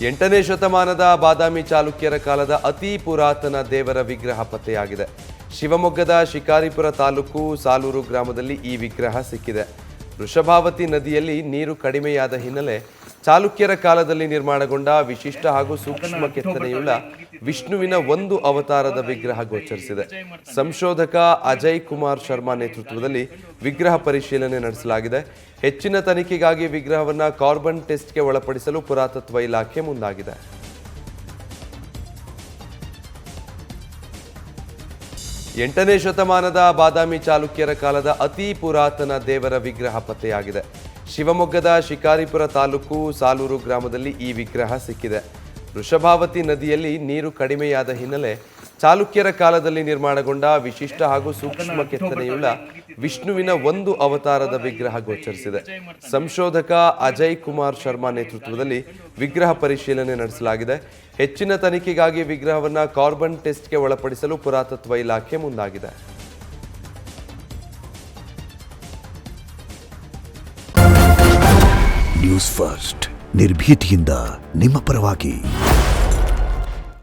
8ನೇ ಶತಮಾನದ ಬಾದಾಮಿ ಚಾಲುಕ್ಯರ ಕಾಲದ ಅತಿ ಪುರಾತನ ದೇವರ ವಿಗ್ರಹ ಪತ್ತೆಯಾಗಿದೆ. ಶಿವಮೊಗ್ಗದ ಶಿಕಾರಿಪುರ ತಾಲೂಕು ಸಾಲೂರು ಗ್ರಾಮದಲ್ಲಿ ಈ ವಿಗ್ರಹ ಸಿಕ್ಕಿದೆ. ವೃಷಭಾವತಿ ನದಿಯಲ್ಲಿ ನೀರು ಕಡಿಮೆಯಾದ ಹಿನ್ನೆಲೆ ಚಾಲುಕ್ಯರ ಕಾಲದಲ್ಲಿ ನಿರ್ಮಾಣಗೊಂಡ ವಿಶಿಷ್ಟ ಹಾಗೂ ಸೂಕ್ಷ್ಮ ಕೆತ್ತನೆಯುಳ್ಳ ವಿಷ್ಣುವಿನ ಒಂದು ಅವತಾರದ ವಿಗ್ರಹ ಗೋಚರಿಸಿದೆ. ಸಂಶೋಧಕ ಅಜಯ್ ಕುಮಾರ್ ಶರ್ಮಾ ನೇತೃತ್ವದಲ್ಲಿ ವಿಗ್ರಹ ಪರಿಶೀಲನೆ ನಡೆಸಲಾಗಿದೆ. ಹೆಚ್ಚಿನ ತನಿಖೆಗಾಗಿ ವಿಗ್ರಹವನ್ನು ಕಾರ್ಬನ್ ಟೆಸ್ಟ್ಗೆ ಒಳಪಡಿಸಲು ಪುರಾತತ್ವ ಇಲಾಖೆ ಮುಂದಾಗಿದೆ. ಎಂಟನೇ ಶತಮಾನದ ಬಾದಾಮಿ ಚಾಲುಕ್ಯರ ಕಾಲದ ಅತಿ ಪುರಾತನ ದೇವರ ವಿಗ್ರಹ ಪತ್ತೆಯಾಗಿದೆ. ಶಿವಮೊಗ್ಗದ ಶಿಕಾರಿಪುರ ತಾಲೂಕು ಸಾಲೂರು ಗ್ರಾಮದಲ್ಲಿ ಈ ವಿಗ್ರಹ ಸಿಕ್ಕಿದೆ. ವೃಷಭಾವತಿ ನದಿಯಲ್ಲಿ ನೀರು ಕಡಿಮೆಯಾದ ಹಿನ್ನೆಲೆ ಚಾಲುಕ್ಯರ ಕಾಲದಲ್ಲಿ ನಿರ್ಮಾಣಗೊಂಡ ವಿಶಿಷ್ಟ ಹಾಗೂ ಸೂಕ್ಷ್ಮ ಕೆತ್ತನೆಯುಳ್ಳ ವಿಷ್ಣುವಿನ ಒಂದು ಅವತಾರದ ವಿಗ್ರಹ ಗೋಚರಿಸಿದೆ. ಸಂಶೋಧಕ ಅಜಯ್ ಕುಮಾರ್ ಶರ್ಮಾ ನೇತೃತ್ವದಲ್ಲಿ ವಿಗ್ರಹ ಪರಿಶೀಲನೆ ನಡೆಸಲಾಗಿದೆ. ಹೆಚ್ಚಿನ ತನಿಖೆಗಾಗಿ ವಿಗ್ರಹವನ್ನು ಕಾರ್ಬನ್ ಟೆಸ್ಟ್ಗೆ ಒಳಪಡಿಸಲು ಪುರಾತತ್ವ ಇಲಾಖೆ ಮುಂದಾಗಿದೆ. ನ್ಯೂಸ್ ಫಸ್ಟ್ ನಿರ್ಭೀತಿಯಿಂದ ನಿಮ್ಮ ಪರವಾಗಿ.